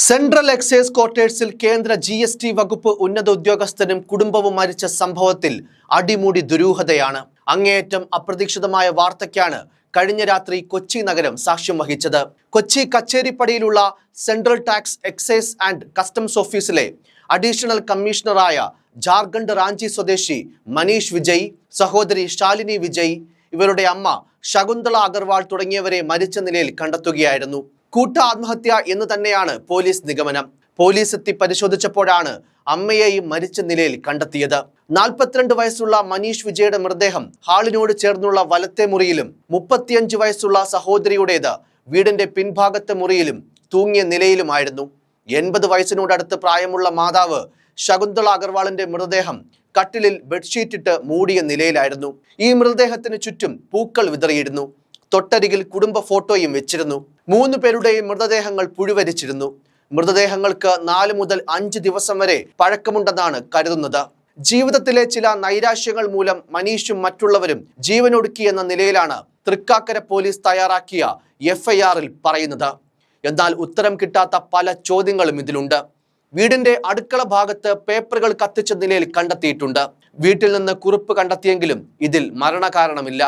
Central excise ക്വാർട്ടേഴ്സിൽ കേന്ദ്ര GST വകുപ്പ് ഉന്നത ഉദ്യോഗസ്ഥനും കുടുംബവും മരിച്ച സംഭവത്തിൽ അടിമുടി ദുരൂഹതയാണ്. അങ്ങേയറ്റം അപ്രതീക്ഷിതമായ വാർത്തയ്ക്കാണ് കഴിഞ്ഞ രാത്രി കൊച്ചി നഗരം സാക്ഷ്യം വഹിച്ചത്. കൊച്ചി കച്ചേരിപ്പടിയിലുള്ള central tax excise and customs ഓഫീസിലെ അഡീഷണൽ കമ്മീഷണറായ ജാർഖണ്ഡ് റാഞ്ചി സ്വദേശി മനീഷ് വിജയ്, സഹോദരി ശാലിനി വിജയ്, ഇവരുടെ അമ്മ ശകുന്തള അഗർവാൾ തുടങ്ങിയവരെ മരിച്ച നിലയിൽ കണ്ടെത്തുകയായിരുന്നു. കൂട്ട ആത്മഹത്യ എന്ന് തന്നെയാണ് പോലീസ് നിഗമനം. പോലീസ് എത്തി പരിശോധിച്ചപ്പോഴാണ് അമ്മയെയും മരിച്ച നിലയിൽ കണ്ടെത്തിയത്. 42 വയസ്സുള്ള മനീഷ് വിജയുടെ മൃതദേഹം ഹാളിനോട് ചേർന്നുള്ള വലത്തെ മുറിയിലും 35 വയസ്സുള്ള സഹോദരിയുടേത് വീടിന്റെ പിൻഭാഗത്തെ മുറിയിലും തൂങ്ങിയ നിലയിലുമായിരുന്നു. 80 വയസ്സിനോടടുത്ത് പ്രായമുള്ള മാതാവ് ശകുന്തള അഗർവാളിന്റെ മൃതദേഹം കട്ടിലിൽ ബെഡ്ഷീറ്റിട്ട് മൂടിയ നിലയിലായിരുന്നു. ഈ മൃതദേഹത്തിന് ചുറ്റും പൂക്കൾ വിതറിയിരുന്നു. തൊട്ടരികിൽ കുടുംബ ഫോട്ടോയും വെച്ചിരുന്നു. 3 പേരുടെയും മൃതദേഹങ്ങൾ പുഴുവരിച്ചിരുന്നു. മൃതദേഹങ്ങൾക്ക് 4 മുതൽ 5 ദിവസം വരെ പഴക്കമുണ്ടെന്നാണ് കരുതുന്നത്. ജീവിതത്തിലെ ചില നൈരാശ്യങ്ങൾ മൂലം മനീഷും മറ്റുള്ളവരും ജീവനൊടുക്കിയെന്ന നിലയിലാണ് തൃക്കാക്കര പോലീസ് തയ്യാറാക്കിയ FIR-ൽ പറയുന്നത്. എന്നാൽ ഉത്തരം കിട്ടാത്ത പല ചോദ്യങ്ങളും ഇതിലുണ്ട്. വീടിന്റെ അടുക്കള ഭാഗത്ത് പേപ്പറുകൾ കത്തിച്ച നിലയിൽ കണ്ടെത്തിയിട്ടുണ്ട്. വീട്ടിൽ നിന്ന് കുറിപ്പ് കണ്ടെത്തിയെങ്കിലും ഇതിൽ മരണകാരണമില്ല.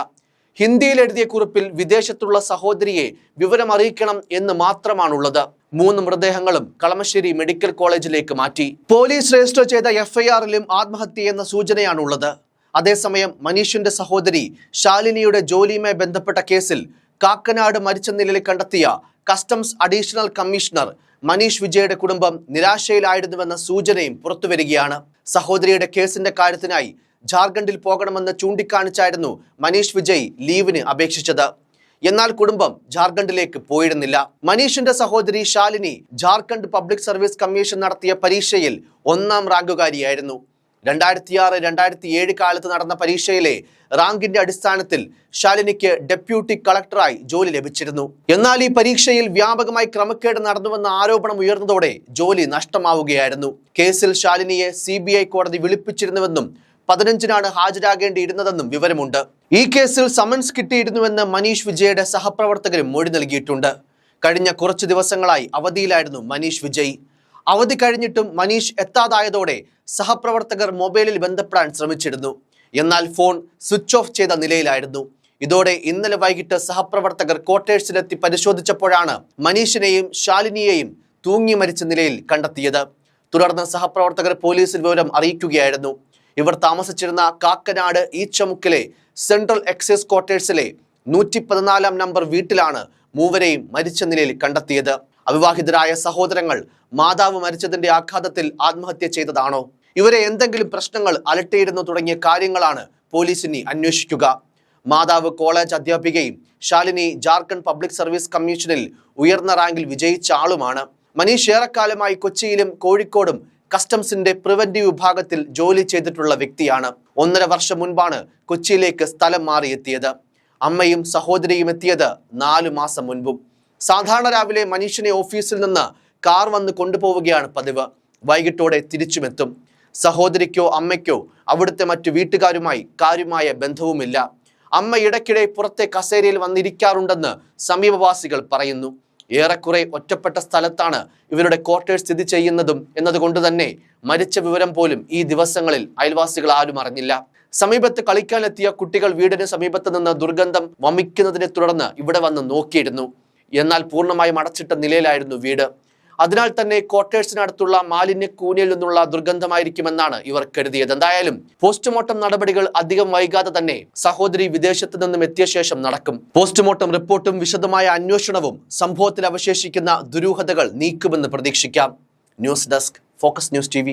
ഹിന്ദിയിൽ എഴുതിയ കുറിപ്പിൽ വിദേശത്തുള്ള സഹോദരിയെ വിവരം അറിയിക്കണം എന്ന് മാത്രമാണുള്ളത്. 3 മൃതദേഹങ്ങളും കളമശ്ശേരി മെഡിക്കൽ കോളേജിലേക്ക് മാറ്റി. പോലീസ് രജിസ്റ്റർ ചെയ്ത FIR-ലും ആത്മഹത്യ എന്ന സൂചനയാണുള്ളത്. അതേസമയം മനീഷിന്റെ സഹോദരി ശാലിനിയുടെ ജോലിയുമായി ബന്ധപ്പെട്ട കേസിൽ കാക്കനാട് മരിച്ച നിലയിൽ കണ്ടെത്തിയ കസ്റ്റംസ് അഡീഷണൽ കമ്മീഷണർ മനീഷ് വിജയുടെ കുടുംബം നിരാശയിലായിരുന്നുവെന്ന സൂചനയും പുറത്തുവരികയാണ്. സഹോദരിയുടെ കേസിന്റെ കാര്യത്തിനായി ജാർഖണ്ഡിൽ പോകണമെന്ന് ചൂണ്ടിക്കാണിച്ചായിരുന്നു മനീഷ് വിജയ് ലീവിന് അപേക്ഷിച്ചത്. എന്നാൽ കുടുംബം ജാർഖണ്ഡിലേക്ക് പോയിരുന്നില്ല. മനീഷിന്റെ സഹോദരി Shalini Jharkhand public service commission നടത്തിയ പരീക്ഷയിൽ 1ാം റാങ്കുകാരിയായിരുന്നു. 2006-2007 കാലത്ത് നടന്ന പരീക്ഷയിലെ റാങ്കിന്റെ അടിസ്ഥാനത്തിൽ ശാലിനിക്ക് ഡെപ്യൂട്ടി കളക്ടറായി ജോലി ലഭിച്ചിരുന്നു. എന്നാൽ ഈ പരീക്ഷയിൽ വ്യാപകമായി ക്രമക്കേട് നടന്നുവെന്ന ആരോപണം ഉയർന്നതോടെ ജോലി നഷ്ടമാവുകയായിരുന്നു. കേസിൽ ശാലിനിയെ CBI കോടതി വിളിപ്പിച്ചിരുന്നുവെന്നും 15-നാണ് ഹാജരാകേണ്ടിയിരുന്നതെന്നും വിവരമുണ്ട്. ഈ കേസിൽ സമൻസ് കിട്ടിയിരുന്നുവെന്ന് മനീഷ് വിജയുടെ സഹപ്രവർത്തകരും മൊഴി നൽകിയിട്ടുണ്ട്. കഴിഞ്ഞ കുറച്ചു ദിവസങ്ങളായി അവധിയിലായിരുന്നു മനീഷ് വിജയ്. അവധി കഴിഞ്ഞിട്ടും മനീഷ് എത്താതായതോടെ സഹപ്രവർത്തകർ മൊബൈലിൽ ബന്ധപ്പെടാൻ ശ്രമിച്ചിരുന്നു. എന്നാൽ ഫോൺ സ്വിച്ച് ഓഫ് ചെയ്ത നിലയിലായിരുന്നു. ഇതോടെ ഇന്നലെ വൈകിട്ട് സഹപ്രവർത്തകർ ക്വാർട്ടേഴ്സിലെത്തി പരിശോധിച്ചപ്പോഴാണ് മനീഷിനെയും ശാലിനിയെയും തൂങ്ങി മരിച്ച നിലയിൽ കണ്ടെത്തിയത്. തുടർന്ന് സഹപ്രവർത്തകർ പോലീസിൽ വിവരം അറിയിക്കുകയായിരുന്നു. ഇവർ താമസിച്ചിരുന്ന കാക്കനാട് ഈച്ചമുക്കിലെ സെൻട്രൽ എക്സൈസ് ക്വാർട്ടേഴ്സിലെ 114-ാം നമ്പർ വീട്ടിലാണ് മൂവരെയും മരിച്ച നിലയിൽ കണ്ടെത്തിയത്. അവിവാഹിതരായ സഹോദരങ്ങൾ മാതാവ് മരിച്ചതിന്റെ ആഘാതത്തിൽ ആത്മഹത്യ ചെയ്തതാണോ, ഇവരെ എന്തെങ്കിലും പ്രശ്നങ്ങൾ അലട്ടിയിരുന്നു തുടങ്ങിയ കാര്യങ്ങളാണ് പോലീസിനെ അന്വേഷിക്കുക. മാതാവ് കോളേജ് അധ്യാപികയും ശാലിനി ജാർഖണ്ഡ് പബ്ലിക് സർവീസ് കമ്മീഷനിൽ ഉയർന്ന റാങ്കിൽ വിജയിച്ച ആളുമാണ്. മനീഷ് ഏറെക്കാലമായി കൊച്ചിയിലും കോഴിക്കോടും കസ്റ്റംസിന്റെ പ്രിവന്റീവ് വിഭാഗത്തിൽ ജോലി ചെയ്തിട്ടുള്ള വ്യക്തിയാണ്. 1.5 വർഷം മുൻപാണ് കൊച്ചിയിലേക്ക് സ്ഥലം മാറിയെത്തിയത്. അമ്മയും സഹോദരിയും എത്തിയത് 4 മാസം മുൻപും. സാധാരണ രാവിലെ മനീഷിനെ ഓഫീസിൽ നിന്ന് കാർ വന്ന് കൊണ്ടുപോവുകയാണ് പതിവ്. വൈകിട്ടോടെ തിരിച്ചുമെത്തും. സഹോദരിക്കോ അമ്മയ്ക്കോ അവിടുത്തെ മറ്റു വീട്ടുകാരുമായി കാര്യമായ ബന്ധവുമില്ല. അമ്മ ഇടയ്ക്കിടെ പുറത്തെ കസേരയിൽ വന്നിരിക്കാറുണ്ടെന്ന് സമീപവാസികൾ പറയുന്നു. ഏറെക്കുറെ ഒറ്റപ്പെട്ട സ്ഥലത്താണ് ഇവരുടെ ക്വാർട്ടേഴ്സ് സ്ഥിതി ചെയ്യുന്നതും എന്നതുകൊണ്ട് തന്നെ മരിച്ച വിവരം പോലും ഈ ദിവസങ്ങളിൽ അയൽവാസികൾ ആരും അറിഞ്ഞില്ല. സമീപത്ത് കളിക്കാനെത്തിയ കുട്ടികൾ വീടിന് സമീപത്ത് നിന്ന് ദുർഗന്ധം വമിക്കുന്നതിനെ തുടർന്ന് ഇവിടെ വന്ന് നോക്കിയിരുന്നു. എന്നാൽ പൂർണ്ണമായും അടച്ചിട്ട നിലയിലായിരുന്നു വീട്. അതിനാൽ തന്നെ ക്വാർട്ടേഴ്സിനടുത്തുള്ള മാലിന്യ കൂനയിൽ നിന്നുള്ള ദുർഗന്ധമായിരിക്കുമെന്നാണ് ഇവർ കരുതിയത്. എന്തായാലും പോസ്റ്റ്മോർട്ടം നടപടികൾ അധികം വൈകാതെ തന്നെ സഹോദരി വിദേശത്ത് നിന്നും എത്തിയ ശേഷം നടക്കും. പോസ്റ്റ്മോർട്ടം റിപ്പോർട്ടും വിശദമായ അന്വേഷണവും സംഭവത്തിൽ അവശേഷിക്കുന്ന ദുരൂഹതകൾ നീക്കുമെന്ന് പ്രതീക്ഷിക്കാം. News desk, focus news TV.